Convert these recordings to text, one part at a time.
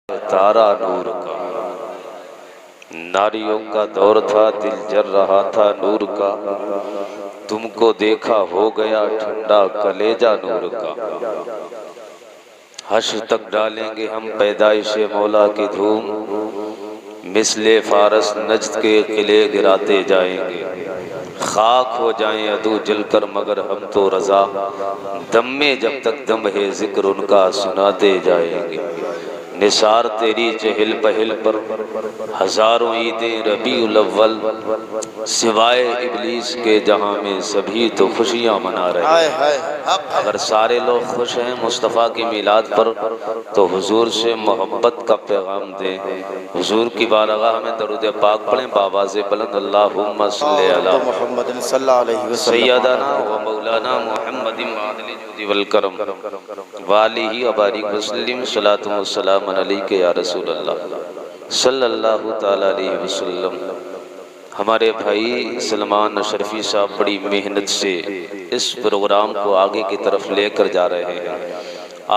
تارا نور کا، ناریوں کا دور تھا دل جل رہا تھا نور کا، تم کو دیکھا ہو گیا ٹھنڈا کلیجہ نور کا۔ حشر تک ڈالیں گے ہم پیدائش مولا کی دھوم، مثل فارس نجد کے قلعے گراتے جائیں گے، خاک ہو جائیں عدو جل کر مگر ہم تو رضا، دم میں جب تک دم ہے ذکر ان کا سناتے جائیں گے۔ نثار تیری چہل پہل پر ہزاروں عیدیں ربیع الاول، سوائے ابلیس کے جہاں میں سبھی تو خوشیاں منا رہے ہیں۔ اگر سارے لوگ خوش ہیں مصطفیٰ کی میلاد پر تو حضور سے محبت کا پیغام دیں، حضور کی بارگاہ میں درود پاک پڑھیں بآواز بلند، اللہم صلی علی محمد صلی اللہ علیہ وسلم سیدنا و مولانا محمد معدل جود والکرم وآلہ وبارک وسلم، صلاۃ و سلام علیک یا رسول اللہ صلی اللہ تعالی علیہ وسلم۔ ہمارے بھائی سلمان اشرفی صاحب بڑی محنت سے اس پروگرام کو آگے کی طرف لے کر جا رہے ہیں،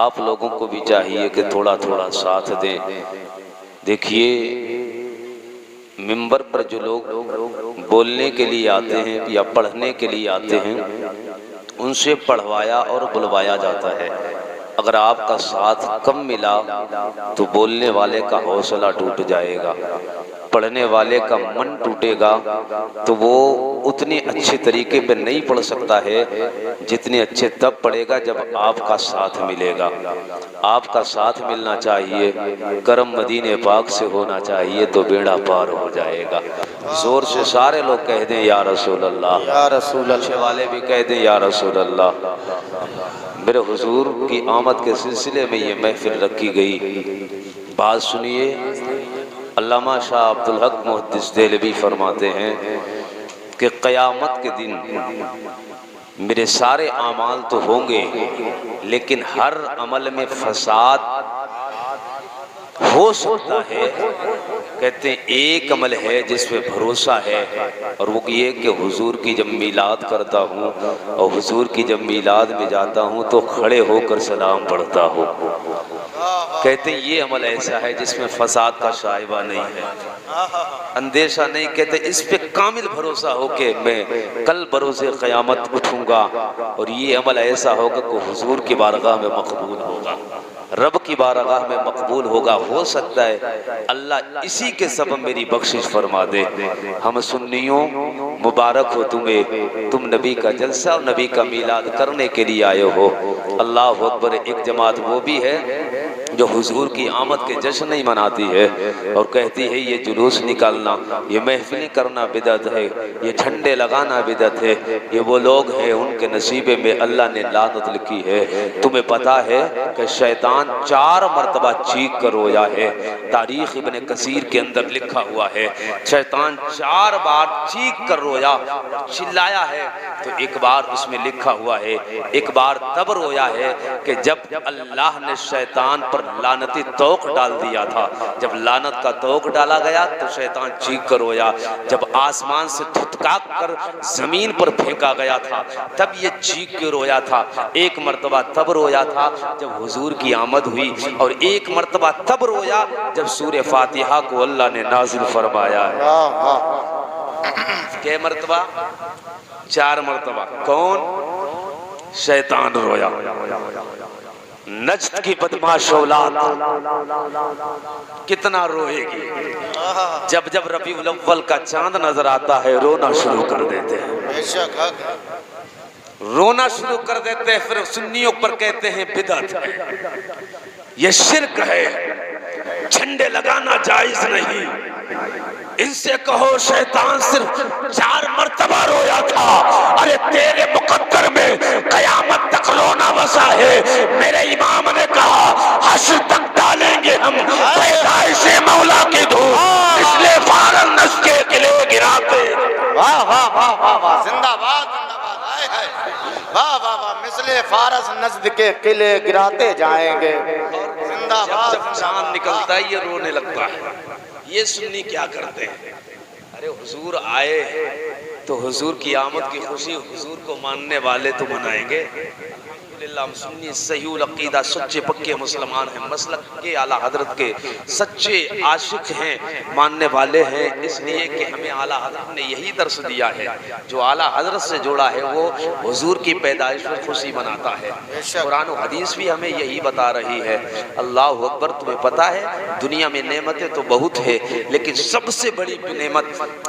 آپ لوگوں کو بھی چاہیے کہ تھوڑا تھوڑا ساتھ دیں۔ دیکھیے ممبر پر جو لوگ بولنے کے لیے آتے ہیں یا پڑھنے کے لیے آتے ہیں ان سے پڑھوایا اور بلوایا جاتا ہے، اگر آپ کا ساتھ کم ملا تو بولنے والے کا حوصلہ ٹوٹ جائے گا، پڑھنے والے کا من ٹوٹے گا تو وہ اتنے اچھے طریقے پہ نہیں پڑھ سکتا ہے جتنے اچھے تب پڑھے گا جب آپ کا ساتھ ملے گا۔ آپ کا ساتھ ملنا چاہیے، کرم مدینے پاک سے ہونا چاہیے تو بیڑا پار ہو جائے گا۔ زور سے سارے لوگ کہہ دیں یا رسول اللہ، یا رسول اللہ، اچھے والے بھی کہہ دیں یا رسول اللہ۔ میرے حضور کی آمد کے سلسلے میں یہ محفل رکھی گئی، بات سنیے۔ علامہ شاہ عبدالحق محدث دہلوی فرماتے ہیں کہ قیامت کے دن میرے سارے اعمال تو ہوں گے لیکن ہر عمل میں فساد ہو سکتا ہے۔ کہتے ہیں ایک عمل ہے جس پہ بھروسہ ہے اور وہ یہ کہ حضور کی جب میلاد کرتا ہوں اور حضور کی جب میلاد میں جاتا ہوں تو کھڑے ہو کر سلام پڑھتا ہوں۔ کہتے ہیں یہ عمل ایسا ہے جس میں فساد کا شائبہ نہیں ہے، اندیشہ نہیں۔ کہتے ہیں اس پہ کامل بھروسہ ہو کہ میں کل بروز قیامت اٹھوں گا اور یہ عمل ایسا ہوگا کہ حضور کی بارگاہ میں مقبول ہوگا، رب کی بارگاہ میں مقبول ہوگا۔ ہو سکتا ہے اللہ اسی کے سبب میری بخشش فرما دے۔ ہم سنیوں مبارک ہو تمہیں، تم نبی کا جلسہ اور نبی کا میلاد کرنے کے لیے آئے ہو۔ اللہ اکبر۔ ایک جماعت وہ بھی ہے جو حضور کی آمد کے جشن نہیں مناتی ہے اور کہتی ہے یہ جلوس نکالنا، یہ محفلیں کرنا بدعت ہے، یہ جھنڈے لگانا بدعت ہے، یہ وہ لوگ ہیں ان کے نصیبے میں اللہ نے لعنت لکھی ہے۔ تمہیں پتا ہے کہ شیطان 4 مرتبہ چیخ کر رویا ہے، تاریخ ابن کثیر کے اندر لکھا ہوا ہے شیطان 4 بار چیخ کر رویا، چلایا ہے۔ تو ایک بار اس میں لکھا ہوا ہے ایک بار تب رویا ہے کہ جب اللہ نے شیطان پر لعنتی توق ڈال دیا تھا، جب لعنت کا توق ڈالا گیا تو شیطان چیخ کر رویا، جب آسمان سے دھتکا کر زمین پر پھینکا گیا تھا تب یہ چیخ کے رویا تھا۔ ایک مرتبہ تب رویا تھا جب حضور کی آمد ہوئی اور ایک مرتبہ تب رویا جب سورہ فاتحہ کو اللہ نے نازل فرمایا ہے۔ کہ مرتبہ 4 مرتبہ کون؟ شیطان رویا۔ نجد کی بدماش اولاد کتنا روئے گی، جب جب ربیع الاول کا چاند نظر آتا ہے رونا شروع کر دیتے ہیں، رونا شروع کر دیتے ہیں۔ پھر سنیوں پر کہتے ہیں بدعت ہے، یہ شرک ہے، جھنڈے لگانا جائز نہیں۔ ان سے کہو شیطان صرف 4 مرتبہ رویا تھا، ارے تیرے مقدر میں قیامت تک رونا وسع ہے۔ میرے امام نے کہا حشر تک ڈالیں گے ہم پیدائش مولا کی دھوم، اس لیے فارغ نس کے قلعے گراتے۔ واہ واہ واہ واہ واہ، زندہ باد واہ واہ واہ، مثل فارس نزد کے قلعے گراتے جائیں گے۔ زندہ باد۔ جب چاند نکلتا ہے یہ رونے لگتا ہے۔ یہ سنی کیا کرتے ہیں؟ ارے حضور آئے تو حضور کی آمد کی خوشی حضور کو ماننے والے تو منائیں گے، الحمدللہ ہم سنی صحیح العقیدہ سچے پکے مسلمان ہیں، مسلک کے اعلیٰ حضرت کے سچے عاشق ہیں، ماننے والے ہیں، اس لیے کہ ہمیں اعلیٰ حضرت نے یہی درس دیا ہے، جو اعلیٰ حضرت سے جوڑا ہے وہ حضور کی پیدائش میں خوشی مناتا ہے۔ قرآن و حدیث بھی ہمیں یہی بتا رہی ہے۔ اللہ اکبر، تمہیں پتا ہے دنیا میں نعمتیں تو بہت ہے، لیکن سب سے بڑی نعمت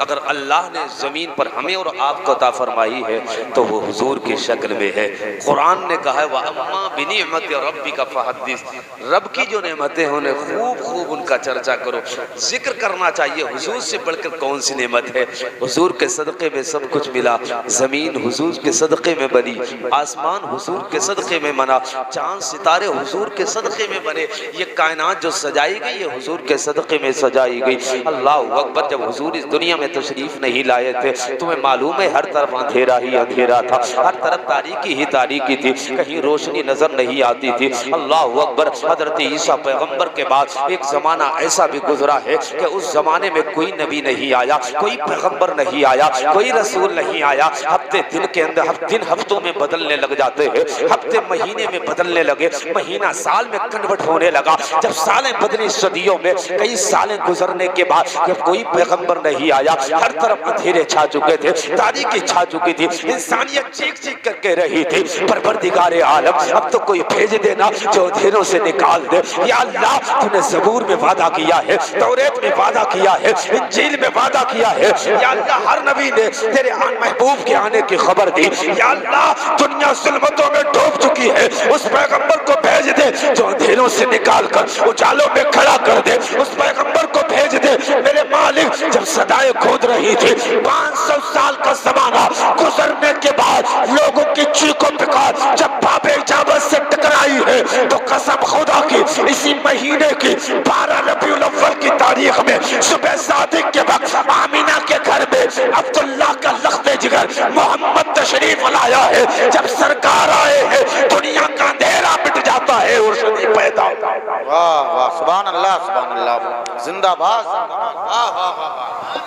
اگر اللہ نے زمین پر ہمیں اور آپ کو عطا فرمائی ہے تو وہ حضور کی شکل میں ہے۔ قرآن نے کہا ہے وَأَمَّا بِنِعْمَتِ رَبِّكَ فَحَدِّثْ، رب کی جو نعمتیں ہیں انہیں خوب خوب ان کا چرچا کرو، ذکر کرنا چاہیے۔ حضور سے بڑھ کر کون سی نعمت ہے؟ حضور کے صدقے میں سب کچھ ملا، زمین حضور کے صدقے میں بنی، آسمان حضور کے صدقے میں بنا، چاند ستارے حضور کے صدقے میں بنے، یہ کائنات جو سجائی گئی ہے حضور کے صدقے میں سجائی گئی۔ اللہ اکبر، جب حضور اس دنیا میں تشریف نہیں لائے تھے تمہیں معلوم ہے ہر طرف اندھیرا ہی اندھیرا تھا، ہر طرف تاریکی ہی تاریکی تھی، کہیں روشنی نظر نہیں آتی تھی۔ اللہ اکبر، حضرت عیسیٰ پیغمبر کے بعد ایک زمانہ ایسا بھی گزرا ہے کہ اس زمانے میں کوئی نبی نہیں آیا، کوئی پیغمبر نہیں آیا، کوئی رسول نہیں آیا۔ ہفتے دن کے اندر دن ہفتوں میں بدلنے لگ جاتے ہیں، ہفتے مہینے میں بدلنے لگے، مہینہ سال میں کنورٹ ہونے لگا، جب سالیں بدلی صدیوں میں، کئی سالیں گزرنے کے بعد جب کوئی پیغمبر نہیں آیا، ہر طرف اندھیرے چھا چکے تھے، تاریکی چھا چکی تھی، انسانیت چیخ چیخ کر کے رہی تھی، پروردگار عالم اب تو کوئی بھیج دینا جو اندھیروں سے نکال دے۔ یا اللہ، تو نے زبور میں وعدہ کیا ہے، توریت میں وعدہ کیا ہے، انجیل میں وعدہ کیا ہے، یا اللہ ہر نبی نے تیرے محبوب کے آنے کی خبر دی۔ یا اللہ، دنیا ظلمتوں میں ڈوب چکی ہے، اس پیغمبر کو بھیج دے جو اندھیروں سے نکال کر اجالوں میں کھڑا کر دے، اس پیغمبر کو بھیج دے میرے مالک۔ جب صدائیں کھود رہی تھی، 500 سال کا زمانہ گزرنے کے بعد لوگوں کی چیخ و پکار جب باب اجابت سے ٹکرائی ہے تو قسم خدا کی اسی مہینے کی 12 ربیع الاول کی تاریخ میں صبح صادق کے وقت آمینہ کے گھر میں عبداللہ کا لخت جگر محمد تشریف لایا ہے۔ جب سرکار آئے ہیں دنیا کا اندھیرا مٹ جاتا ہے، روشنی پیدا ہوتا ہے۔ واہ واہ، سبحان اللہ سبحان اللہ، زندہ باد، واہ واہ واہ،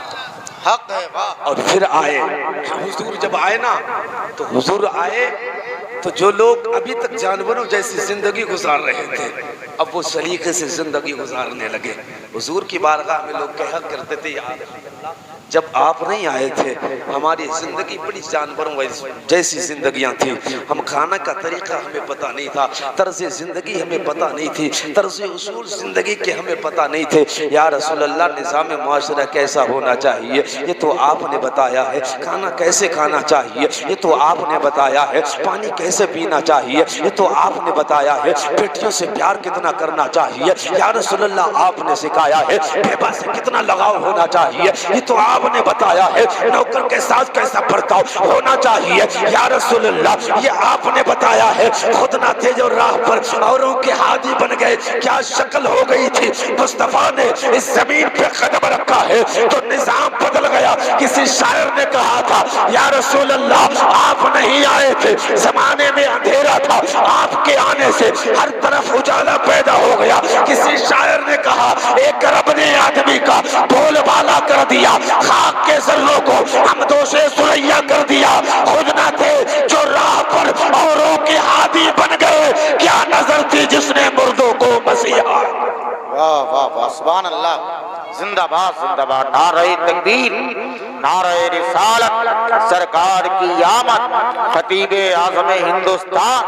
حق ہے، واہ۔ اور پھر آئے حضور، جب آئے نا تو حضور آئے تو جو لوگ ابھی تک جانوروں جیسی زندگی گزار رہے تھے اب وہ سلیقے سے زندگی گزارنے لگے۔ حضور کی بارگاہ میں لوگ کہا کرتے تھے یا رسول اللہ، جب آپ نہیں آئے تھے ہماری زندگی بڑی جانوروں جیسی زندگیاں تھیں، ہم کھانا کا طریقہ ہمیں پتہ نہیں تھا، طرز زندگی ہمیں پتہ نہیں تھی، طرز اصول زندگی کے ہمیں پتہ نہیں تھے۔ یا رسول اللہ، نظام معاشرہ کیسا ہونا چاہیے یہ تو آپ نے بتایا ہے، کھانا کیسے کھانا چاہیے یہ تو آپ نے بتایا ہے، پانی کیسے پینا چاہیے یہ تو آپ نے بتایا ہے، بیٹیوں سے پیار کتنا کرنا چاہیے یا رسول اللہ آپ نے سکھایا ہے، بیوہ سے کتنا لگاؤ ہونا چاہیے یہ تو آپ نے بتایا ہے، نوکر کے ساتھ کیسا برتاؤ ہونا چاہیے یا رسول اللہ یہ آپ نے بتایا ہے۔ خود نہ تھے جو راہ پر اوروں کے ہادی بن گئے، کیا شکل ہو گئی تھی مصطفیٰ نے اس زمین پہ قدم رکھا ہے تو نظام بدل گیا۔ کسی شاعر نے کہا تھا یا رسول اللہ آپ نہیں آئے تھے، زمانے میں اندھیرا تھا، آپ کے آنے سے ہر طرف اجالا پیدا ہو گیا۔ کسی شاعر نے کہا ایک رب نے آدمی کا بول بالا کر دیا، خاک کے ذروں کو حمدوش سریا کر دیا۔ خود نہ تھے جو راہ پر اوروں کے ہادی بن گئے، کیا نظر تھی جس نے مردوں کو مسیحا۔ واہ واہ واہ، سبحان اللہ، زندہ باد زندہ باد، نعرہ تکبیر، نعرہ رسالت، سرکار کی آمد، خطیب اعظم ہندوستان،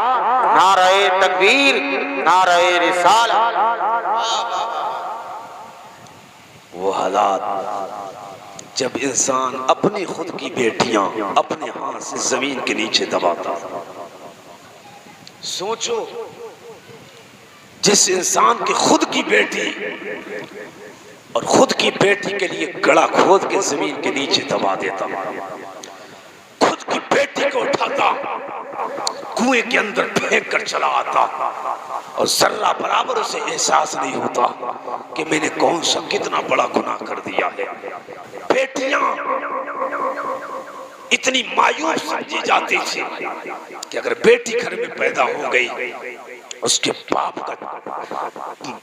نعرہ تکبیر، نعرہ رسالت۔ وہ حالات جب انسان اپنی خود کی بیٹیاں اپنے ہاتھ سے زمین کے نیچے دباتا، سوچو جس انسان کی خود کی بیٹی اور خود کی بیٹی کے لیے گڑا کھود کے زمین کے نیچے دبا دیتا، خود کی بیٹی کو اٹھاتا کنویں کے اندر پھینک کر چلا آتا اور ذرہ برابر اسے احساس نہیں ہوتا کہ میں نے کون سا کتنا بڑا گناہ کر دیا ہے۔ بیٹیاں اتنی مایوس سمجھی جاتی تھی کہ اگر بیٹی گھر میں پیدا ہو گئی اس کے باپ کا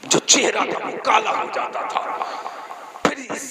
جو چہرہ تھا وہ کالا ہو جاتا تھا۔ پھر اس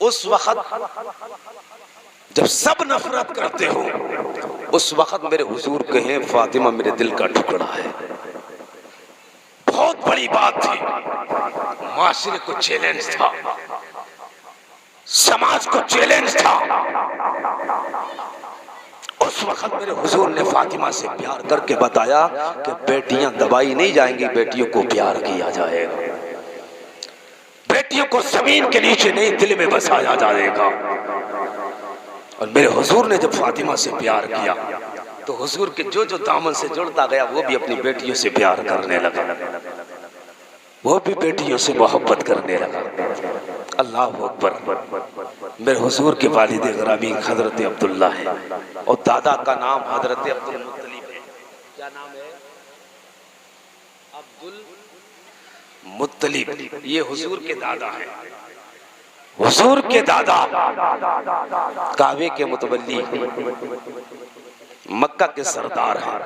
اس وقت جب سب نفرت کرتے ہو، اس وقت میرے حضور کہیں فاطمہ میرے دل کا ٹکڑا ہے. بہت بڑی بات تھی، معاشرے کو چیلنج تھا، سماج کو چیلنج تھا. اس وقت میرے حضور نے فاطمہ سے پیار کر کے بتایا کہ بیٹیاں دبائی نہیں جائیں گی، بیٹیوں کو پیار کیا جائے گا، بیٹیوں کو زمین کے نیچے نہیں دل میں بسایا جائے گا. اور میرے حضور نے جب فاطمہ سے پیار کیا تو حضور کے جو دامن سے جڑتا گیا وہ بھی اپنی بیٹیوں سے پیار کرنے لگا، وہ بھی بیٹیوں سے محبت کرنے لگا. اللہ اکبر. میرے حضور کے والد گرامی حضرت عبداللہ ہے اور دادا کا نام حضرت عبد المطلب ہے. کیا نام ہے؟ عبد المطلب. یہ حضور کے دادا ہیں. حضور کے دادا کعبے کے متولی، مکہ کے سردار ہیں.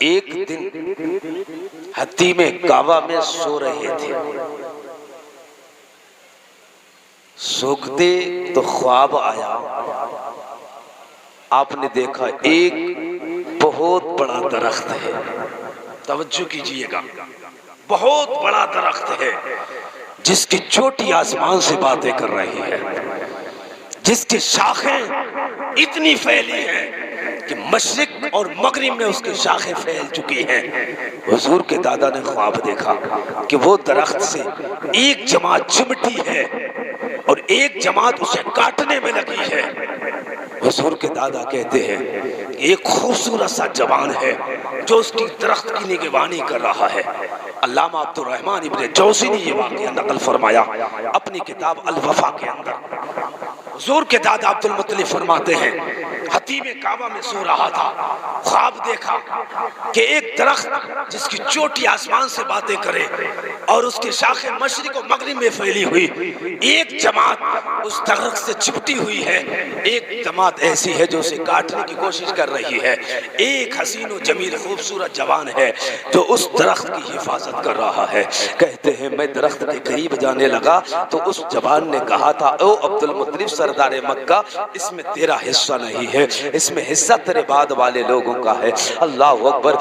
ایک دن حتیم کعبہ میں سو رہے تھے، سوگتے تو خواب آیا. آپ نے دیکھا ایک بہت بڑا درخت ہے، توجہ کیجئے گا، بہت بڑا درخت ہے جس کی چوٹی آسمان سے باتیں کر رہی ہے، جس کی شاخیں اتنی پھیلی ہیں کہ مشرق اور مغرب میں اس کی شاخیں پھیل چکی ہیں. حضور کے دادا نے خواب دیکھا کہ وہ درخت سے ایک جماعت چمٹی ہے اور ایک جماعت اسے کاٹنے میں لگی ہے. حضور کے دادا کہتے ہیں ایک خوبصورت سا جوان ہے جو اس کی درخت کی نگہبانی کر رہا ہے. علامہ عبد الرحمن ابن جوزی نے یہ واقعہ نقل فرمایا اپنی کتاب الوفا کے اندر. حضور کے دادا عبد المطلب فرماتے ہیں حتیم کعبہ میں سو رہا تھا، خواب دیکھا کہ ایک درخت جس کی چوٹی آسمان سے باتیں کرے اور اس کی شاخیں مشرق و مغرب میں پھیلی ہوئی، ایک جماعت اس درخت سے چپٹی ہوئی ہے، ایک جماعت ایسی ہے جو اسے کاٹنے کی کوشش کر رہی ہے. ایک حسین و جمیل خوبصورت جوان ہے جو اس درخت کی حفاظت کر رہا ہے. کہتے ہیں میں درخت کے قریب جانے لگا تو اس جوان نے کہا تھا او عبد المطلب سردار مکہ، اس میں تیرا حصہ نہیں ہے، اس میں حصہ تیرے بعد والے لوگوں کا ہے. اللہ اکبر.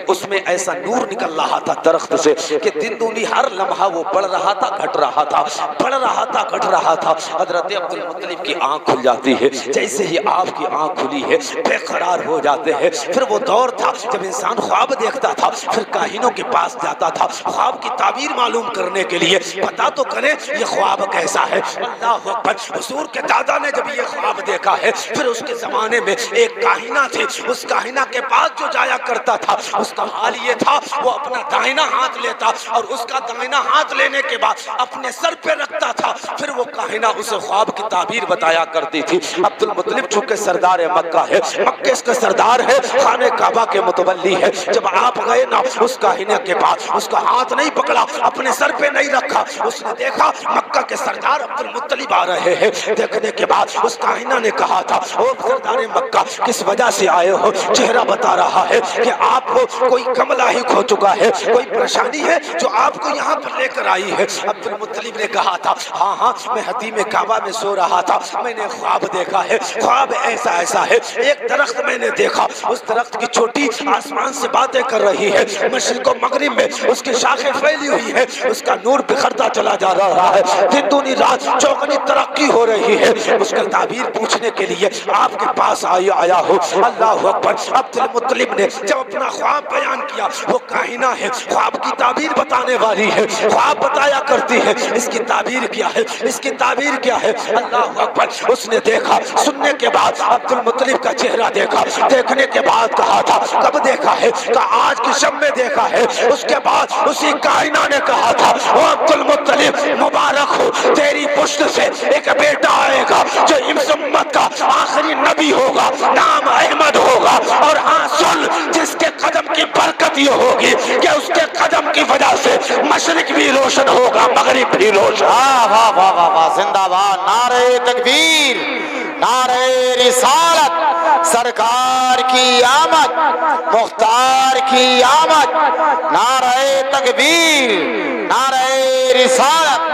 اس میں ایسا نور نکل رہا تھا درخت سے کہ دن دنی ہر لمحہ وہ بڑھ رہا تھا گھٹ رہا تھا، بڑھ رہا تھا گھٹ رہا تھا. حضرت عبد المطلب کی آنکھ کھل جاتی ہے، جیسے ہی آپ کی آنکھ کھلی ہے بے قرار ہو جاتے ہیں. پھر وہ دور تھا جب انسان خواب دیکھتا تھا، پھر کاہنوں کے پاس جاتا تھا خواب کی تعبیر معلوم کرنے کے لیے، پتا تو کرے یہ خواب کیسا ہے. اللہ اکبر. حضور کے دادا نے جب یہ خواب دیکھا ہے، پھر اس کے زمانے میں ایک کاہنہ تھی، اس کاہنہ کے پاس جو جایا کرتا تھا اس کا حال یہ تھا وہ اپنا دائنا ہاتھ لیتا اور اس کا دائنا ہاتھ لینے کے بعد اپنے سر پہ رکھتا تھا، پھر وہ کاہنہ اسے خواب کی تعبیر بتایا کرتی تھی. عبد المطلب چونکہ سردار مکہ ہے، مکہ اس کا سردار ہے، خانہ کعبہ کے متولی ہے، جب آپ گئے نا اس کاہنہ کے پاس اس کا ہاتھ نہیں پکڑا، اپنے سر پہ نہیں رکھا، اس نے دیکھا مکہ کے سردار عبد المطلب آ رہے ہیں. دیکھنے کے بعد اس کاہنہ نے کہا تھا او سردار مکہ کس وجہ سے آئے ہو؟ چہرہ بتا رہا ہے کہ آپ کو کوئی غم لاحق ہو چکا ہے، کوئی پریشانی ہے جو آپ کو یہاں پر لے کر آئی ہے. عبد المطلب نے کہا تھا ہاں میں حتیم کعبہ میں سو رہا تھا، میں نے خواب دیکھا ہے، خواب ایسا ہے، ایک درخت میں نے دیکھا، اس درخت کی چھوٹی آسمان سے باتیں کر رہی ہے، مشرق و مغرب میں اس کی شاخیں پھیلی ہوئی ہے، اس کا نور بکھرتا چلا جا رہا ہے، دن دنی رات چوگنی ترقی ہو رہی ہے. اس کا تعبیر پوچھنے کے لیے آپ کے پاس آیا ہو. اللہ اکبر. عبد المطلب نے جب اپنا خواب بیان کیا، وہ کاہنہ ہے، خواب کی تعبیر بتانے والی ہے، خواب بتایا کرتی ہے، اس کی تعبیر کیا ہے، اس کی تعبیر کیا ہے. اللہ اکبر. اس نے دیکھا، سننے کے بعد عبد المطلب کا چہرہ دیکھا، دیکھنے کے بعد کہا تھا کب دیکھا ہے؟ کہا آج کی شب میں دیکھا ہے. اس کے بعد اسی کائنہ نے کہا تھا او عبد المطلب مبارک ہو، تیری پشت سے ایک بیٹا آئے گا جو اس امت کا آخری نبی ہوگا، نام احمد ہوگا. اور ہاں سن، جس کے قدم کی برکت یہ ہوگی کہ اس کے قدم کی وجہ سے مشرق بھی روشن ہوگا، مغرب بھی روشن. واہ واہ واہ واہ. زندہ باد. نعرہ تکبیر، نعرہ رسالت، سرکار کی آمد، مختار کی آمد. نعرہ تکبیر، نعرہ رسالت.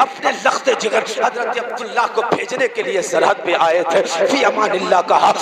اپنے لخت جگر حضرت عبداللہ کو بھیجنے کے لیے سرحد پہ آئے تھے. فی امان اللہ کہا,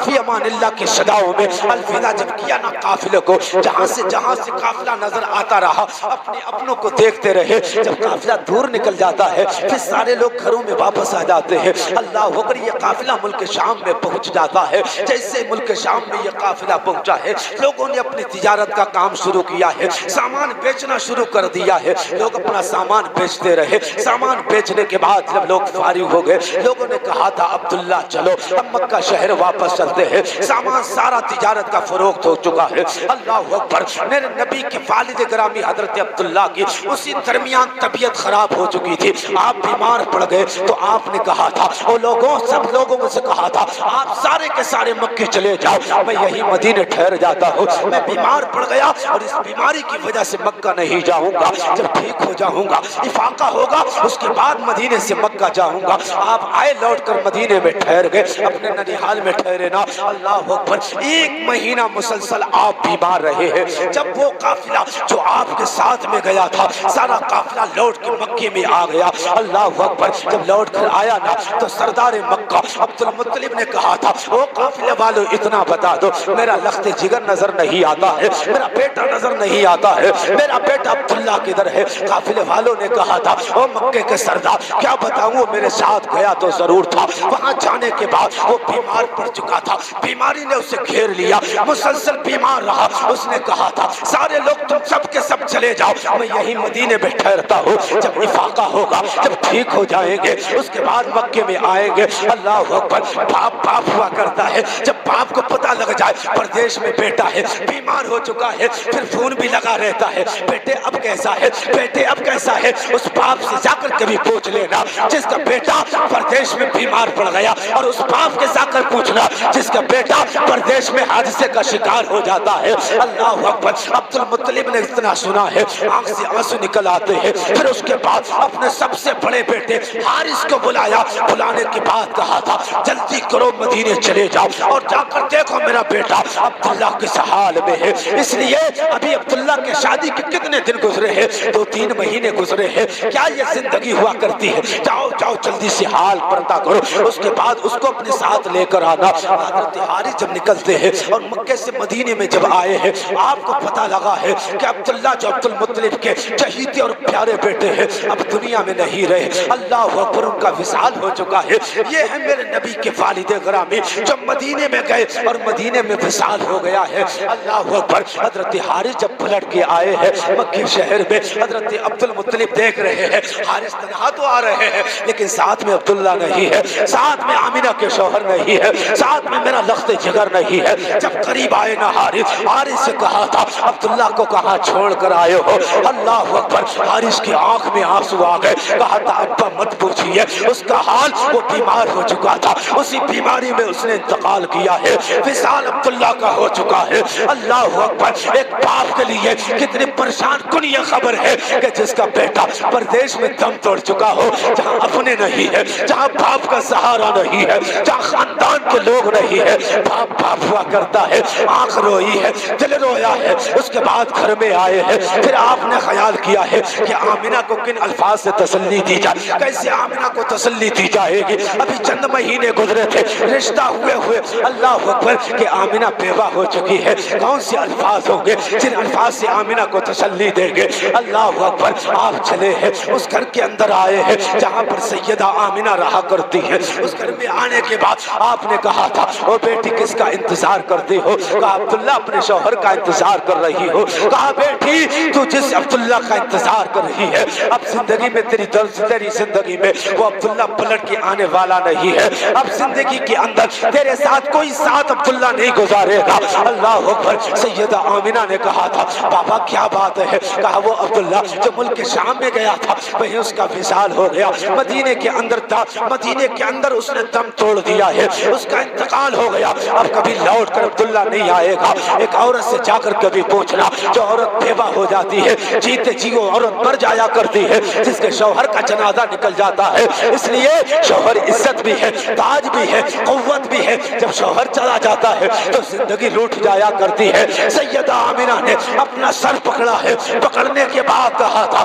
فی امان اللہ کی صداؤں میں الوداع جب کیا نا قافلے کو, جہاں سے قافلہ نظر آتا رہا اپنے اپنوں کو دیکھتے رہے. جب قافلہ دور نکل جاتا ہے پھر سارے لوگ گھروں میں واپس آ جاتے ہیں. اللہ اکبر, یہ قافلہ ملک شام میں پہنچ جاتا ہے. جیسے ملک شام میں یہ قافلہ پہنچا ہے لوگوں نے اپنی تجارت کا کام شروع کیا ہے, سامان بیچنا شروع کر دیا ہے. لوگ اپنا سامان بیچتے رہے. سامان بیچنے کے بعد جب لوگ فارغ ہو گئے, لوگوں نے کہا تھا عبداللہ چلو ہم مکہ شہر واپس چلتے ہیں, سامان سارا تجارت کا فروخت ہو چکا ہے. اللہ اکبر, میرے نبی کے والد گرامی حضرت عبداللہ کی اسی درمیان طبیعت خراب ہو چکی تھی. آپ بیمار پڑ گئے تو آپ نے کہا تھا, وہ لوگوں سب لوگوں میں سے کہا تھا آپ سارے کے سارے مکے چلے جاؤ, میں یہی مدینے ٹھہر جاتا ہوں. میں بیمار پڑ گیا اور اس بیماری کی وجہ سے مکہ نہیں جاؤں گا. جب ٹھیک ہو جاؤں گا, افاقہ ہوگا, اس کے بعد مدینے سے مکہ جاؤں گا. آپ آئے, لوٹ کر مدینے میں ٹھہر گئے, اپنے ننیحال میں ٹھہرے نا. اللہ اکبر, 1 مہینہ مسلسل آپ بیمار رہے ہیں. جب وہ قافلہ جو آپ کے ساتھ میں گیا تھا سارا قافلہ لوٹ کے مکے میں آ گیا. اللہ اکبر, جب لوٹ کر آیا نا تو سردار مکہ عبد المطلب نے کہا تھا, وہ قافلے والوں اتنا بتا دو, میرا لخت جگر نظر نہیں آتا ہے, میرا بیٹا نظر نہیں آتا ہے, میرا بیٹا عبداللہ کدھر ہے. قافلے والوں نے کہا تھا, وہ مکے کے سردار کیا بتاؤں, وہ میرے ساتھ گیا تو ضرور تھا. وہاں جانے کے بعد وہ بیمار پڑ چکا تھا, بیماری نے اسے گھیر لیا, مسلسل بیمار رہا. اس نے کہا تھا سارے لوگ تم سب کے سب چلے جاؤ, میں یہی مدینے میں ٹھہرتا ہوں. جب افاقہ ہوگا, جب ٹھیک ہو جائیں گے, اس کے بعد مکے میں آئیں گے. اللہ اکبر, باپ ہوا کرتا ہے, جب باپ کو پتہ لگ جائے پردیش میں بیٹا ہے, بیمار ہو چکا ہے, پھر فون بھی لگا رہتا ہے, بیٹے اب کیسا ہے, بیٹے اب کیسا ہے. اس باپ سے جا کر کبھی پوچھ لینا جس کا بیٹا پردیش میں بیمار پڑ گیا, اور اس باپ کے جا کر پوچھنا جس کا بیٹا پردیش میں حادثے کا شکار ہو جاتا ہے. اللہ اکبر, عبد المطلب نے اتنا سنا ہے, آنکھ سے آنسو نکل آتے ہیں. پھر اس کے بعد اپنے سب سے بڑے بیٹے حارث کو بلایا, بلانے کے بعد کہا تھا جلدی کرو مدینے چلے جاؤ اور جا کر دیکھو میرا بیٹا عبداللہ کس حال میں ہے. اس لیے ابھی عبداللہ کے شادی کے کتنے دن گزرے ہیں, 2-3 مہینے گزرے ہیں. کیا یہ زندگی ہوا کرتی ہے؟ جاؤ جاؤ جلدی سے حال پردہ کرو. اس کے بعد اس کو اپنے ساتھ لے کر آنا. حضرت حارث جب نکلتے ہیں اور مکے سے مدینے میں جب آئے ہیں, آپ کو پتہ لگا ہے کہ عبداللہ جو عبد المطلب کے چہیتے اور پیارے بیٹے ہیں اب دنیا میں نہیں رہے. اللہ اکبر, ان کا وصال ہو چکا ہے. یہ ہے میرے نبی کے والد گرامی جو مدینے میں گئے اور مدینے میں وصال ہو گیا ہے. اللہ اکبر, حضرت حارث جب پلٹ کے آئے ہیں مکے شہر میں, حضرت عبد المطلب دیکھ رہے ہیں حارث تنہا تو آ رہے ہیں لیکن ساتھ میں عبداللہ نہیں ہے, ساتھ میں آمینہ کے شوہر نہیں ہے, ساتھ میں میرا لخت جگر نہیں ہے. جب قریب آئے نا حارث سے کہا تھا عبداللہ کو کہاں چھوڑ کر آئے ہو. اللہ اکبر, حارث کی آنکھ میں آنسو آ گئے. کہا تھا ابا مت پوچھئے, اس کا حال, وہ بیمار ہو چکا تھا, اسی بیماری میں اس نے انتقال کیا ہے, وصال عبداللہ کا ہو چکا ہے. اللہ اکبر, ایک باپ کے لیے کتنی پریشان کن یہ خبر ہے کہ جس کا بیٹا پردیش میں دم توڑ چکا ہو, جہاں اپنے نہیں ہے, جہاں باپ کا سہارا نہیں ہے, جہاں خاندان کے لوگ نہیں ہے. باپ ہوا کرتا ہے, آنکھ روئی ہے, دل رویا ہے. اس کے بعد گھر میں آئے ہیں, پھر آپ نے خیال کیا ہے کہ آمینہ کو کن الفاظ سے تسلی دی جائے, کیسے آمینہ کو تسلی دی جائے گی. ابھی چند مہینے گزرے تھے, رشتہ ہوئے. اللہ اکبر, کہ آمینہ بیوہ ہو چکی ہے, کون سے الفاظ ہوں گے جن الفاظ سے آمینہ کو تسلی دیں گے. اللہ اکبر, آپ چلے ہیں, اس گھر کے اندر آئے ہیں جہاں پر سیدہ آمینہ رہا کرتی ہے. اس گھر میں آنے کے بعد آپ نے کہا تھا او بیٹی کس کا انتظار کرتی ہو؟ کہا عبداللہ اپنے شوہر کا انتظار کر رہی ہو. کہا بیٹی تو جس عبداللہ کا انتظار کر رہی ہے, اب زندگی میں تیری زندگی میں وہ عبداللہ پلٹ کے آنے والا نہیں ہے. اب زندگی کے اندر تیرے ساتھ کوئی ساتھ عبداللہ نہیں گزارے گا. اللہ اکبر, سیدہ آمینہ نے کہا تھا بابا کیا بات ہے؟ کہا وہ عبداللہ جو ملک شام میں گیا تھا وہیں اس کا وصال ہو گیا, مدینے کے اندر تھا, مدینے کے اندر اس نے دم توڑ دیا ہے, اس کا انتقال ہو گیا. اب کبھی لوٹ کر عبداللہ نہیں آئے گا. ایک عورت سے جا کر کبھی پوچھنا, جو عورت بیوہ ہو جاتی ہے, جیتے جی وہ عورت مر جایا کرتی ہے, جس کے شوہر کا جنازہ نکل جاتا ہے. اس لیے شوہر عزت بھی ہے, تاج بھی ہے, قوت بھی ہے. جب شوہر چلا جاتا ہے تو زندگی لوٹ جایا کرتی ہے. سیدہ آمینہ نے اپنا سر پکڑا ہے, پکڑنے کے بعد کہا تھا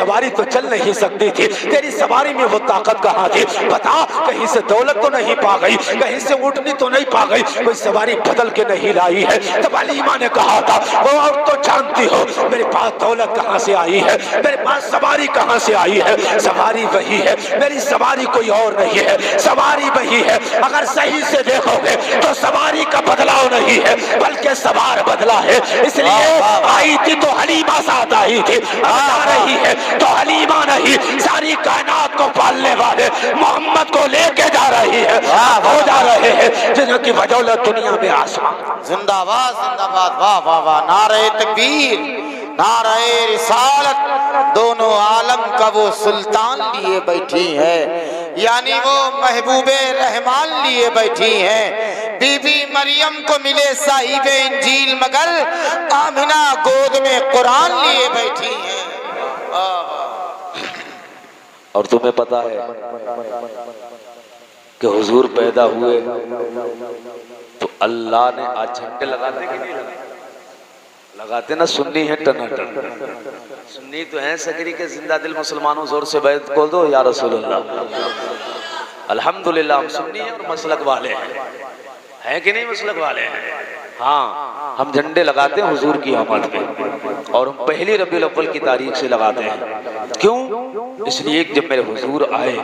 سواری تو چل نہیں سکتی تھی، تیری سواری میں وہ طاقت کہاں تھی؟ بتا، کہیں سے دولت تو نہیں پا گئی، کہیں سے اونٹنی تو نہیں پا گئی، کوئی سواری بدل کے نہیں لائی ہے؟ تب علیمہ نے کہا تھا وہ اور تو جانتی ہو میرے پاس دولت کہاں سے آئی ہے، میرے پاس سواری کہاں سے آئی ہے؟ سواری وہی ہے، میری سواری کوئی اور نہیں ہے، سواری وہی ہے۔ اگر صحیح سے دیکھو گے تو سواری کا بدلاؤ نہیں ہے بلکہ سوار بدلا ہے۔ اس لیے آئی تھی تو حلیمہ ساتھ آئی تھی، اب آ رہی ہے تو حلیمہ نہیں، ساری کائنات کو پالنے والے محمد کو لے کے جا رہی ہے، ہو جا رہے ہیں جن کی بدولت دنیا میں آسمان۔ زندہ باد زندہ باد، واہ واہ واہ، نعرہ تکبیر، نعرہ رسالت، دونوں عالم کا وہ سلطان لیے بیٹھی ہے، یعنی وہ محبوب رحمان لیے بیٹھی ہیں۔ بی بی مریم کو ملے صاحب انجیل مگر آمنہ گود میں قرآن لیے بیٹھی ہیں۔ اور تمہیں پتا ہے کہ حضور پیدا ہوئے تو اللہ نے آج جھنڈے لگاتے کہ نہیں لگاتے نا؟ سنی ہے ٹناٹن، سنی تو ہیں سگری کے زندہ دل مسلمانوں زور سے بیعت کھول دو یا رسول اللہ۔ الحمدللہ ہم سنی ہیں اور مسلک والے ہیں کہ نہیں؟ مسلک والے ہیں، ہاں ہم جھنڈے لگاتے ہیں حضور کی آمد میں، اور ہم پہلی ربیع الاول کی تاریخ سے لگاتے ہیں۔ کیوں؟ اس لیے کہ جب میرے حضور آئے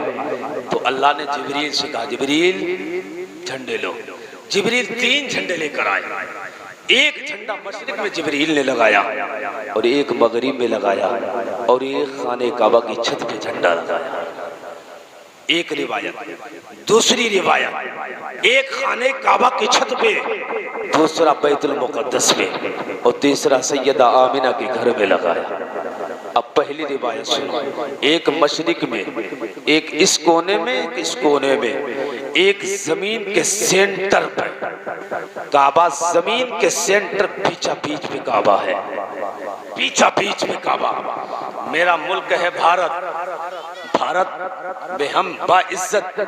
تو اللہ نے جبریل سے کہا جبریل جھنڈے لو۔ جبریل 3 جھنڈے لے کر آئے، ایک جھنڈا مشرق میں جبریل نے لگایا اور ایک مغرب میں لگایا اور ایک خانہ کعبہ کی چھت پہ جھنڈا لگایا۔ ایک روایت، دوسری روایت ایک خانہ کعبہ کی چھت پہ، دوسرا بیت المقدس میں، اور تیسرا سیدہ آمنہ کے گھر میں لگایا۔ اب پہلی روایت سنو، ایک مشرق میں، ایک اس کونے میں، ایک اس کونے میں، ایک زمین کے سینٹر پر کعبہ، زمین کے سینٹر پیچھا پیچھ میں کعبہ ہے، پیچھا پیچھ میں کعبہ۔ میرا ملک ہے بھارت، بھارت میں ہم باعزت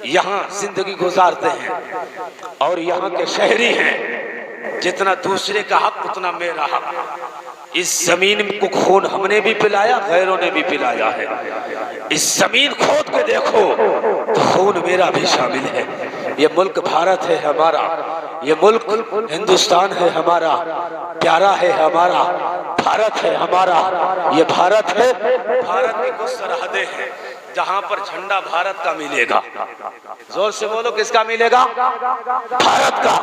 یہاں زندگی گزارتے ہیں اور یہاں کے شہری ہیں، جتنا دوسرے کا حق اتنا میرا حق۔ اس زمین کو خون ہم نے بھی پلایا، غیروں نے بھی پلایا ہے۔ اس زمین کھود کے دیکھو تو خون میرا بھی شامل ہے۔ یہ ملک بھارت ہے ہمارا، یہ ملک ہندوستان ہے ہمارا، پیارا ہے ہمارا، بھارت ہے ہمارا، یہ بھارت ہے۔ بھارت کی کچھ سرحدیں ہیں جہاں پر جھنڈا بھارت کا ملے گا، زور سے بولو کس کا ملے گا؟ بھارت کا،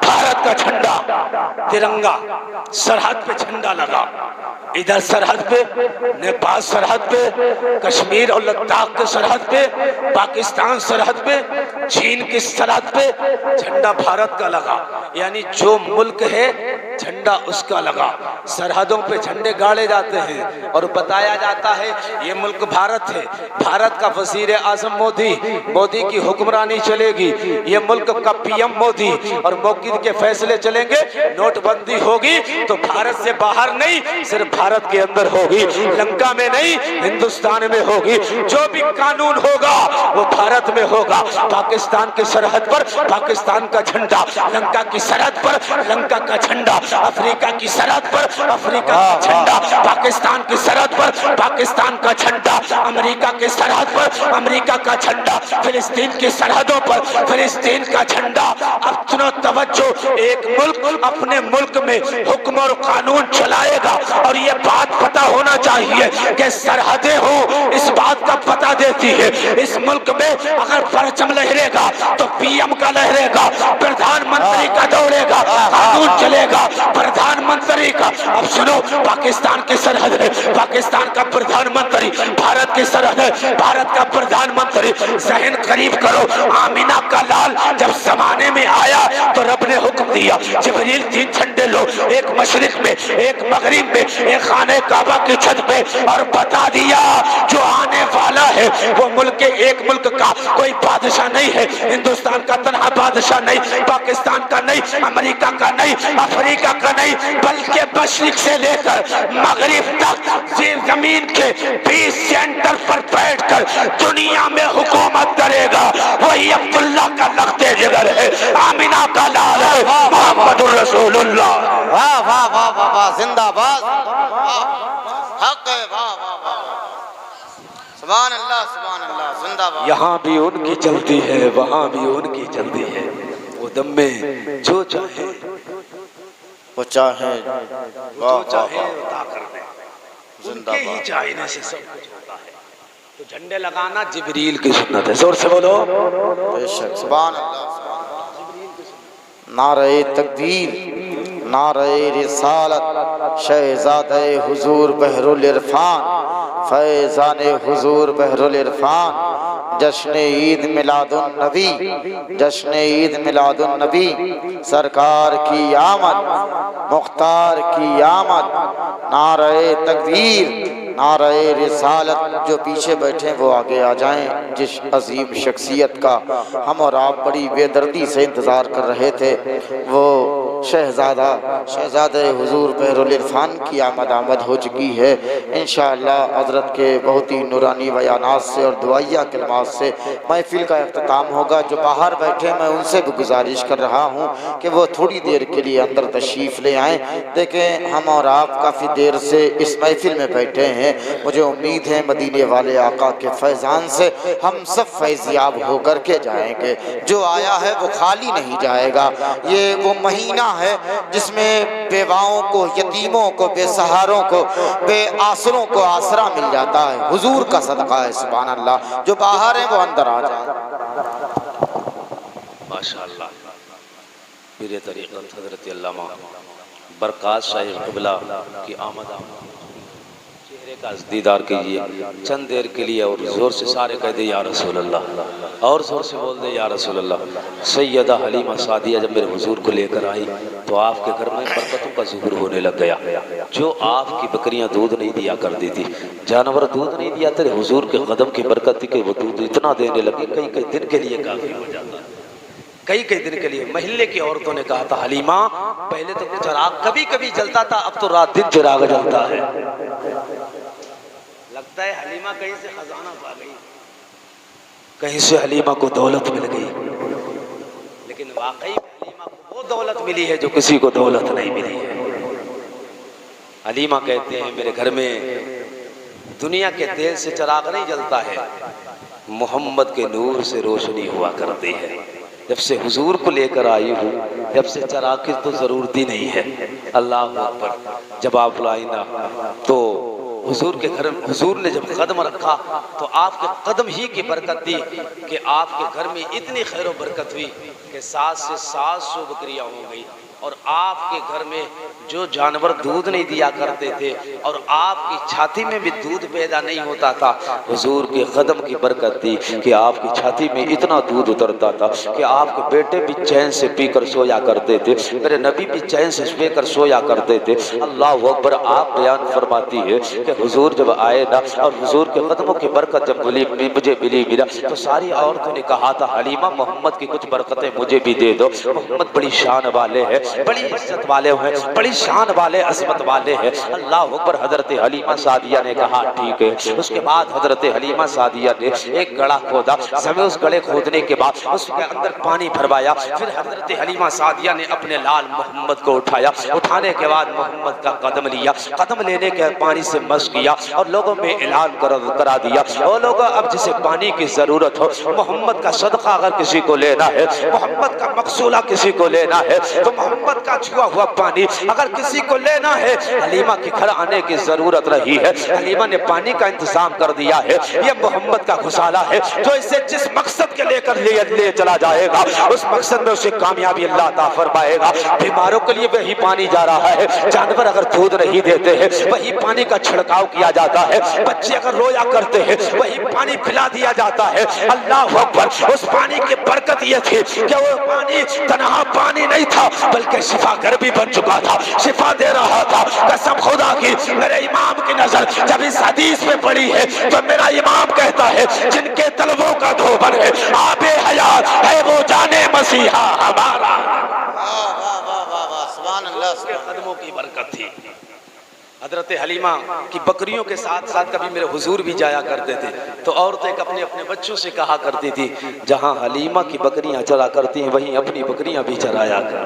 بھارت کا جھنڈا، ترنگا، سرحد پہ جھنڈا لگا، ادھر سرحد پہ، نیپال سرحد پہ، کشمیر اور لداخ کے سرحد پہ، پاکستان سرحد پہ، چین کی سرحد پہ جھنڈا بھارت کا لگا، یعنی جو ملک ہے جھنڈا اس کا لگا۔ سرحدوں پہ جھنڈے گاڑے جاتے ہیں اور بتایا جاتا ہے یہ ملک بھارت ہے، بھارت کا وزیر اعظم مودی، مودی کی حکمرانی چلے گی، یہ ملک کا پی ایم مودی، اور مودی کے فیصلے چلیں گے، نوٹ بندی ہوگی تو بھارت سے باہر نہیں، صرف بھارت کے اندر ہوگی، لنکا میں نہیں، ہندوستان میں ہوگی۔ جو بھی قانون ہوگا وہ بھارت میں ہوگا۔ پاکستان کی سرحد پر پاکستان کا جھنڈا، لنکا کی سرحد پر لنکا کا جھنڈا، افریقہ کی سرحد پر افریقہ کا جھنڈا، پاکستان کی سرحد پر پاکستان کا جھنڈا، امریکہ کی سرحد پر امریکہ کا جھنڈا، فلسطین کی سرحدوں پر فلسطین کا جھنڈا۔ اب سنو توجہ، ایک ملک اپنے ملک میں حکم اور قانون چلائے گا، اور یہ بات پتہ ہونا چاہیے کہ سرحدیں ہوں اس بات کا پتہ دیتی ہے۔ اس ملک میں اگر پرچم لہرے گا تو پی ایم کا لہرے گا، پردھان منتری کا دوڑے گا، قانون چلے گا پردھان منتری کا۔ اب سنو، پاکستان کی سرحد ہے، پاکستان کا پردھان منتری، بھارت کی سرحد ہے، بھارت کا پردھان منتری۔ ذہن قریب کرو، آمینہ کا لال جب زمانے میں آیا تو رب نے حکم دیا جبریل 3 جھنڈے لو، ایک مشرق میں، ایک مغرب میں، ایک خانہ کعبہ کی چھت پہ، اور بتا دیا جو آنے والا ہے وہ ملک، ایک ملک کا کوئی بادشاہ نہیں ہے، ہندوستان کا تنہا بادشاہ نہیں، پاکستان کا نہیں، امریکہ کا نہیں، افریقہ کا نہیں، بلکہ مشرق سے لے کر مغرب تک زمین کے 20 سینٹر پر بیٹھ کر دنیا میں حکومت کرے گا، وہی عبداللہ کا لخت جگر ہے، آمینہ کا لال ہے، محمد الرسول اللہ۔ واہ واہ واہ واہ، زندہ باد، حق ہے، واہ سبحان اللہ زندہ باد. یہاں بھی ان کی چلتی ہے وہاں بھی ان کی چلتی ہے. وہ دم میں جو چاہے وہ چاہے جو چاہے عطا کر دے. ان کے ہی چاہنے سے سب کچھ ہوتا ہے. تو جھنڈے لگانا جبریل کی سنت ہے. زور سے بولو. بے شک. سبحان اللہ. نعرہ تکبیر، نعرہ رسالت، شہزادہ حضور بحر العرفان، فیضان حضور بحر العرفان، جشن عید میلاد النبی، جشن عید میلاد النبی، سرکار کی آمد، مختار کی آمد. نعرہ تکبیر، نعرہ رسالت. جو پیچھے بیٹھے وہ آگے آ جائیں. جس عظیم شخصیت کا ہم اور آپ بڑی بے دردی سے انتظار کر رہے تھے، وہ شہزادہ حضور بحر العرفان کی آمد ہو چکی ہے. انشاءاللہ حضرت کے بہت ہی نورانی بیانات سے اور دعائیہ کلمات سے محفل کا اختتام ہوگا. جو باہر بیٹھے میں ان سے بھی گزارش کر رہا ہوں کہ وہ تھوڑی دیر کے لیے اندر تشریف لے آئیں. دیکھیں ہم اور آپ کافی دیر سے اس محفل میں بیٹھے ہیں. مجھے امید ہے مدینے والے آقا کے فیضان سے ہم سب فیضیاب ہو کر کے جائیں گے. جو آیا ہے وہ خالی نہیں جائے گا. یہ وہ مہینہ ہے جس میں بیواؤں کو، یتیموں کو، بے سہاروں کو، بے آسروں کو آسرا مل جاتا ہے. حضور کا صدقہ ہے. سبحان اللہ. جو باہر ہیں وہ اندر آ جائیں. ماشاءاللہ. پیر طریقت حضرت علامہ برکات صاحب قبلہ کی آمد چہرے کا دیدار کیجئے چند دیر کے لیے اور زور سے سارے کہہ دے یا رسول اللہ، اور زور سے بول دے یا رسول اللہ. سیدہ حلیمہ سعدیہ جب میرے حضور کو لے کر آئی تو آپ کے گھر میں برکتوں کا ظہور ہونے لگ گیا. جو آپ کی بکریاں دودھ نہیں دیا کرتی تھی، جانور دودھ نہیں دیا تھے، حضور کے قدم کی برکت تھی کہ وہ دودھ اتنا دینے لگی کئی کئی دن کے لیے کافی ہو جاتا. کئی کئی دن کے لیے. محلے کی عورتوں نے کہا تھا حلیمہ پہلے تو چراغ کبھی کبھی جلتا تھا، اب تو رات دن چراغ جلتا ہے. لگتا ہے حلیمہ کہیں سے خزانہ پا گئی، کہیں سے حلیمہ کو دولت مل گئی. لیکن واقعی حلیمہ کو وہ دولت ملی ہے جو کسی کو دولت نہیں ملی ہے. حلیمہ کہتے ہیں میرے گھر میں دنیا کے تیل سے چراغ نہیں جلتا ہے، محمد کے نور سے روشنی ہوا کرتی ہے. جب سے حضور کو لے کر آئی ہوں جب سے چراغ کی تو ضرورت ہی نہیں ہے. اللہ اکبر. جب آپ لائیں نا تو حضور کے گھر، حضور نے جب قدم رکھا تو آپ کے قدم ہی کی برکت تھی کہ آپ کے گھر میں اتنی خیر و برکت ہوئی کہ 700 سے 700 بکریاں ہو گئی. اور آپ کے گھر میں جو جانور دودھ نہیں دیا کرتے تھے اور آپ کی چھاتی میں بھی دودھ پیدا نہیں ہوتا تھا، حضور کے قدم کی برکت تھی کہ آپ کی چھاتی میں اتنا دودھ اترتا تھا کہ آپ کے بیٹے بھی چین سے پی کر سویا کرتے تھے، میرے نبی بھی چین سے پی کر سویا کرتے تھے. اللہ اکبر. آپ بیان فرماتی ہے کہ حضور جب آئے نا اور حضور کے قدموں کی برکت جب مجھے ملا تو ساری عورتوں نے کہا تھا حلیمہ محمد کی کچھ برکتیں مجھے بھی دے دو. محمد بڑی شان والے ہیں، بڑی عزت والے ہیں، بڑی شان والے، عظمت والے ہیں. اللہ اکبر. حضرت حلیمہ سعدیہ نے کہا ٹھیک ہے. اس کے بعد حضرت حلیمہ سعدیہ نے ایک گڑھا کھودا. اس گڑھے کھودنے کے بعد اس کے اندر پانی بھروایا. پھر حضرت حلیمہ سعدیہ نے اپنے لال محمد کو اٹھایا. اٹھانے کے بعد محمد کا قدم لیا. قدم لینے کے پانی سے مس کیا اور لوگوں میں اعلان کرا دیا اور لوگوں اب جسے پانی کی ضرورت ہو، محمد کا صدقہ اگر کسی کو لینا ہے، محمد کا مقصولہ کسی کو لینا ہے تو محمد کا چھوا ہوا پانی اگر کسی کو لینا ہے، حلیمہ کے گھر آنے کی ضرورت رہی ہے. حلیمہ نے پانی کا انتظام کر دیا ہے. یہ محمد کا گھسالہ ہے جو اسے جس مقصد کے لے کر لے چلا جائے گا اس مقصد میں اسے کامیابی اللہ عطا فرمائے گا. بیماروں کے لیے وہی پانی جا رہا ہے. جانور اگر دودھ نہیں دیتے ہیں وہی پانی کا چھڑکاؤ کیا جاتا ہے. بچے اگر رویا کرتے ہیں وہی پانی پلا دیا جاتا ہے. اللہ اکبر. اس پانی کی برکت یہ تھی کہ وہ پانی تنہا پانی نہیں تھا بلکہ شفا گر بھی بن چکا تھا، شفا دے رہا تھا. قسم خدا کی میرے امام کی نظر جب اس حدیث میں پڑی ہے تو میرا امام کہتا ہے جن کے طلبوں کا دھوبن ہے آب حیات ہے وہ جانے مسیحا ہمارا. سبحان اللہ. اس کے قدموں کی برکت تھی. حضرت حلیمہ کی بکریوں کے ساتھ ساتھ کبھی میرے حضور بھی جایا کرتے تھے تو عورتیں اپنے اپنے بچوں سے کہا کرتی تھی جہاں حلیمہ کی بکریاں چلا کرتی ہیں وہیں اپنی بکریاں بھی چرایا کر،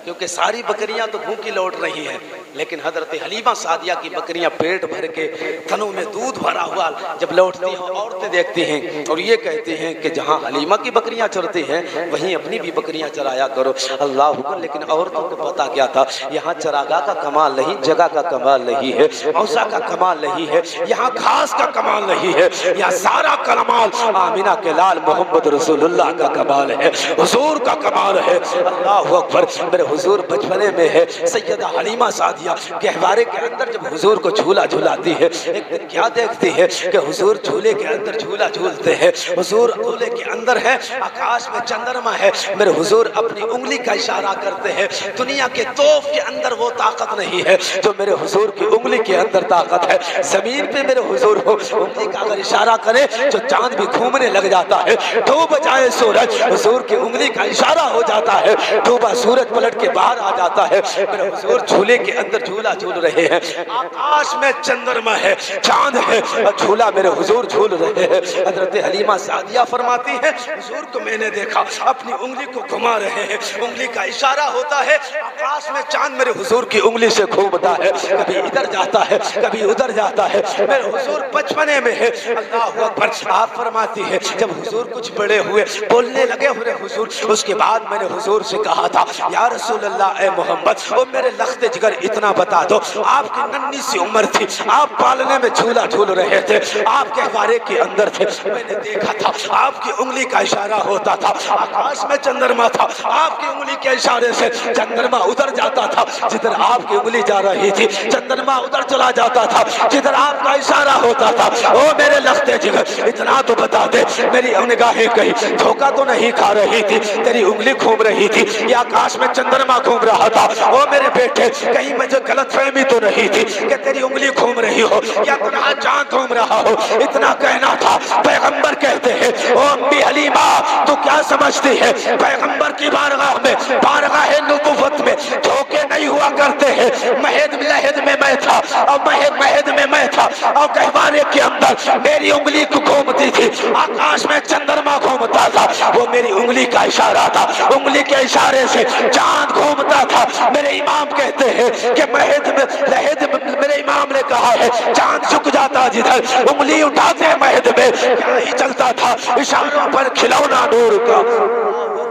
کیونکہ ساری بکریاں تو بھوکی لوٹ رہی ہیں لیکن حضرت حلیمہ سعدیہ کی بکریاں پیٹ بھر کے تھنوں میں دودھ بھرا ہوا جب لوٹتی ہیں عورتیں دیکھتی ہیں اور یہ کہتی ہیں کہ جہاں حلیمہ کی بکریاں چرتی ہیں وہیں اپنی بھی بکریاں چرایا کرو۔ اللہ اکبر۔ لیکن عورتوں کو پتا کیا تھا یہاں چراگاہ کا کمال نہیں، جگہ کا کمال نہیں ہے، موسیٰ کا کمال نہیں ہے، یہاں گھاس کا کمال نہیں ہے، یہاں سارا کمال آمینہ کے لال محمد رسول اللہ کا کمال ہے، حضور کا کمال ہے۔ اللہ اکبر۔ میرے حضور بچپنے میں ہے سیدہ حلیمہ سعدیہ گہوارے کے اندر جب حضور کو جھولا جھولاتی ہے، ایک دن کیا دیکھتی ہے کہ حضور جھولے کے اندر جھولا جھولتے ہیں، حضور جھولے کے اندر ہے، آکاش میں چندرما ہے، میرے حضور اپنی انگلی کا اشارہ کرتے ہیں۔ دنیا کے توف کے اندر وہ طاقت نہیں ہے جو میرے حضور کی انگلی کے اندر طاقت ہے۔ زمین پہ میرے حضور ہو انگلی کا اگر اشارہ کرے جو چاند بھی گھومنے لگ جاتا ہے، ڈوب جائے سورج حضور کی انگلی کا اشارہ ہو جاتا ہے، ڈوبا سورج پلٹ کے باہر آ جاتا ہے۔ میرے حضور جھولے کے اندر جھولا جھول رہے ہیں، آکاش میں چندرما ہے، چاند ہے اور جھولا میرے حضور جھول رہے ہیں۔ حضرت حلیمہ سعدیہ فرماتی ہے حضور کو میں نے دیکھا اپنی انگلی کو گھما رہے ہیں، انگلی کا اشارہ ہوتا ہے، آکاش میں چاند میرے حضور کی انگلی سے گھومتا ہے، کبھی ادھر جاتا ہے کبھی ادھر جاتا ہے۔ میرے حضور بچپنے میں ہے۔ اللہ اکبر۔ آپ فرماتی ہے جب حضور کچھ بڑے ہوئے بولنے لگے ہوئے حضور، اس کے بعد میں نے حضور سے کہا تھا یا رسول اللہ اے محمد وہ میرے لخت جگر اتنا بتا دو، آپ کی ننھی سی عمر تھی، آپ پالنے میں جھولا جھول رہے تھے، آپ گہوارے کے اندر تھے، میں نے دیکھا تھا آپ کی انگلی کا اشارہ ہوتا تھا، آکاش میں چندرما تھا، آپ کی انگلی کے اشارے سے چندرما ادھر جاتا تھا جدھر آپ کی انگلی جا رہی تھی، چندرما ادھر چلا جاتا تھا جدھر آپ کا اشارہ ہوتا تھا۔ او میرے لخت جگر اتنا تو بتا دے، میری نگاہیں کہیں دھوکہ تو نہیں کھا رہی تھی، تیری انگلی گھوم رہی تھی یا آکاش میں چندرما گھوم رہا تھا؟ او میرے بیٹے کہیں مجھے غلط فہمی تو نہیں تھی کہ تیری انگلی گھوم رہی ہو یا تنہا چاند گھوم رہا ہو؟ اتنا کہنا تھا۔ پیغمبر کہتے ہیں او امی حلیمہ تو کیا سمجھتی ہے پیغمبر کی بارگاہ میں، بارگاہ نبوت میں دھوکے نہیں ہوا کرتے ہیں۔ مہد لہد میں میں تھا اور مہد میں میں تھا اور گہوارے کے اندر میری انگلی کو گھومتی تھی، آکاش میں چندرما گھومتا تھا، وہ میری انگلی کا اشارہ تھا، انگلی کے اشارے سے چاند گھومتا تھا۔ میرے امام کہتے ہیں کہ مہد میں لہد میں میرے امام نے کہا ہے چاند جھک جاتا جدھر انگلی اٹھاتے مہد میں کیا ہی چلتا تھا، اشاروں پر کھلونا نور کا۔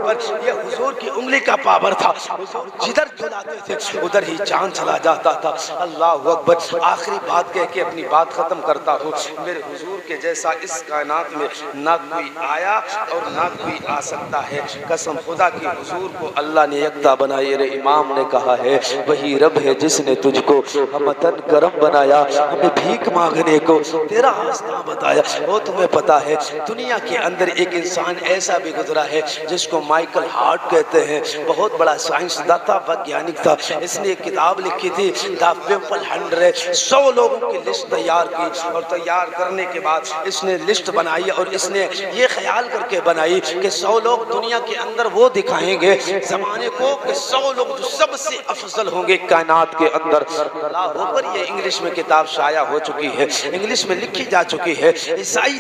یہ حضور کی انگلی کا پاور تھا، حضور جدھر جلاتے تھے ادھر ہی چاند چلا جاتا تھا۔ اللہ اکبر۔ آخری بات کہہ کے اپنی بات ختم کرتا ہوں، میرے حضور کے جیسا اس کائنات میں نہ کوئی آیا اور نہ کوئی آ سکتا ہے۔ قسم خدا کی حضور کو اللہ نے یکتا بنایا۔ میرے امام نے کہا ہے وہی رب ہے جس نے تجھ کو ہمتن کرم بنایا، ہمیں بھیک مانگنے کو تیرا آستاں بتایا۔ وہ تمہیں پتا ہے دنیا کے اندر ایک انسان ایسا بھی گزرا ہے جس کو مائیکل ہارٹ کہتے ہیں، بہت بڑا سائنسداں تھا، ویگیانک تھا۔ اس نے ایک کتاب لکھی تھی دا پیپل 100، 100 لوگوں کی لسٹ تیار کی اور تیار کرنے کے بعد اس نے لسٹ بنائی اور اس نے یہ خیال کر کے بنائی کہ 100 لوگ دنیا کے اندر وہ دکھائیں گے زمانے کو کہ 100 لوگ جو سب سے افضل ہوں گے کائنات کے اندر۔ اللہ اوپر یہ انگلش میں کتاب شائع ہو چکی ہے، انگلش میں لکھی جا چکی ہے۔ عیسائی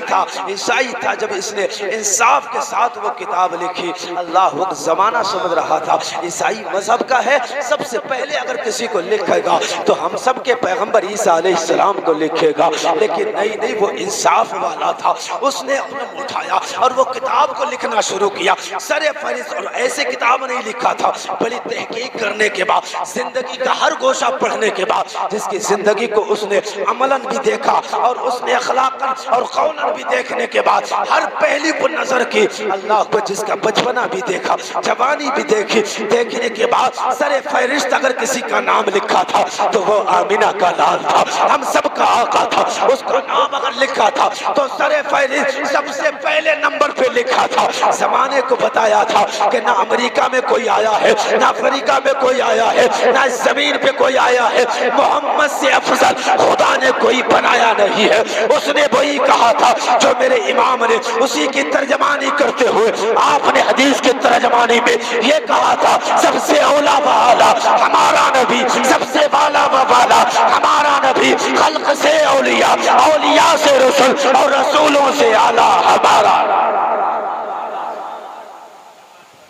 تھا جب اس نے انصاف کے ساتھ وہ کتاب لکھی، اللہ وہ زمانہ سمجھ رہا تھا عیسائی مذہب کا ہے، سب سے پہلے اگر کسی کو لکھے گا تو ہم سب کے پیغمبر عیسیٰ علیہ السلام کو لکھے گا، لیکن نہیں وہ انصاف والا تھا، اس نے اٹھایا اور وہ کتاب کو لکھنا شروع کیا سر فہرست، اور ایسے کتاب نہیں لکھا تھا، بڑی تحقیق کرنے کے بعد زندگی کا ہر گوشہ پڑھنے کے بعد جس کی زندگی کو اس نے عملاً بھی دیکھا اور اس نے اخلاقاً اور قولاً بھی دیکھنے کے بعد ہر پہلی پر نظر کی، اللہ کو جس کا بچپنا بھی دیکھا، جوانی بھی دیکھی، دیکھنے کے بعد سر فہرست اگر کسی کا نام لکھا تھا تو وہ آمینہ کا لال تھا، ہم سب کا آقا تھا، اس کا نام اگر لکھا تھا تو سر فہرست سب سے پہلے نمبر پہ لکھا تھا۔ زمانے کو بتایا تھا کہ نہ امریکہ میں کوئی آیا ہے، نہ افریقہ میں کوئی آیا ہے، نہ اس زمین پہ کوئی آیا ہے، محمد سے افضل خدا نے کوئی بنایا نہیں ہے۔ اس نے وہی کہا تھا جو میرے امام نے اسی کی ترجمانی کرتے ہوئے آپ نے حدیث کے ترجمانی میں یہ کہا تھا سب سے اولا و اعلیٰ ہمارا نبی، سب سے بالا و بالا ہمارا نبی، خلق سے اولیاء، اولیاء سے رسول اور رسولوں سے اعلیٰ ہمارا۔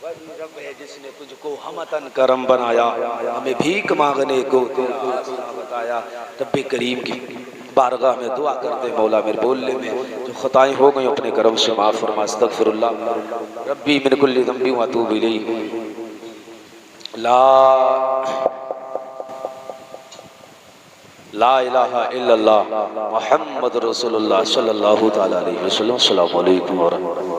وہی رب ہے جس نے تجھ کو ہم رحمتن کرم بنایا، ہمیں بھیک مانگنے کو تیرا آسرا بتایا۔ رب کریم کی بارگاہ میں دعا کرتے مولا میرے بولنے میں جو خطائیں ہو گئیں اپنے کرم سے معاف فرما، استغفر اللہ ربی من کل ذنب واتوب الیہ۔ لا الہ الا اللہ محمد رسول اللہ صلی اللہ تعالی علیہ وسلم۔ السلام علیکم ورحمۃ اللہ۔